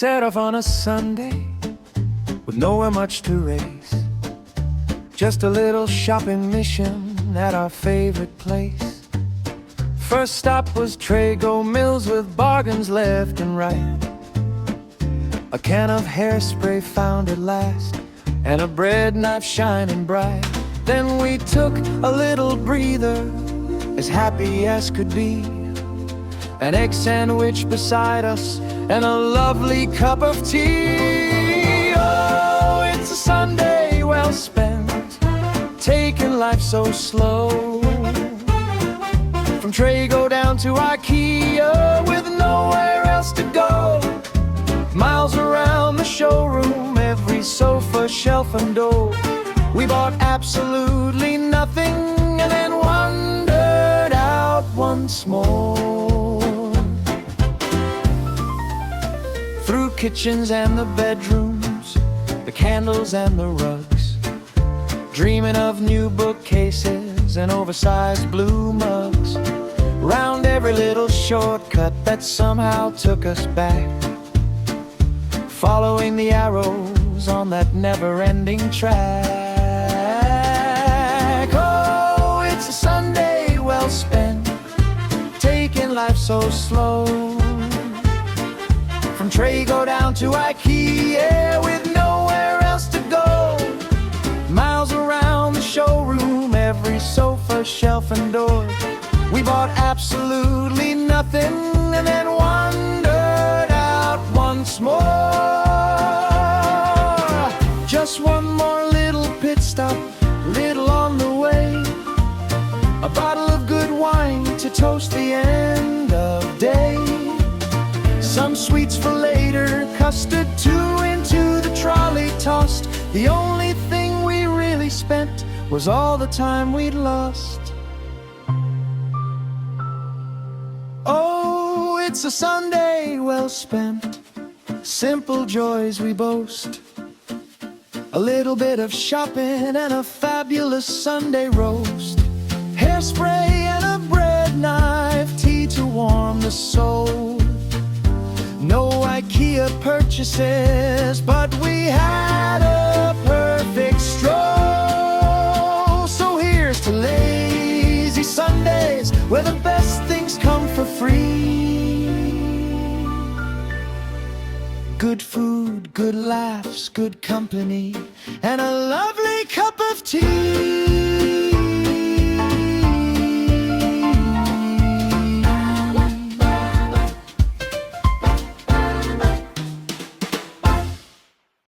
set off on a Sunday with nowhere much to race. Just a little shopping mission at our favorite place. First stop was Trago Mills with bargains left and right. A can of hairspray found at last, and a bread knife shining bright. Then we took a little breather, as happy as could be. An egg sandwich beside us, and a lovely cup of tea. Oh, it's a Sunday well spent, taking life so slow. From Trago down to Ikea, with nowhere else to go. Miles around the showroom, every sofa, shelf and door. We bought absolutely nothing, and then wandered out once more. Through kitchens and the bedrooms, the candles and the rugs, dreaming of new bookcases and oversized blue mugs. Round every little shortcut that somehow took us back, following the arrows on that never-ending track. Oh, it's a Sunday well spent, taking life so slow. From Trago down to Ikea, with nowhere else to go. Miles around the showroom, every sofa, shelf and door. We bought absolutely nothing, and then wandered out once more. Just one more little pit stop, little on the way. A bottle of good wine to toast the end of day. Some sweets for later, custard too into the trolley tossed. The only thing we really spent was all the time we'd lost. Oh, it's a Sunday well spent, simple joys we boast. A little bit of shopping and a fabulous Sunday roast. Hairspray and a bread knife, tea to warm the soul. No IKEA purchases, but we had a perfect stroll. So here's to lazy Sundays, where the best things come for free. Good food, good laughs, good company, and a lovely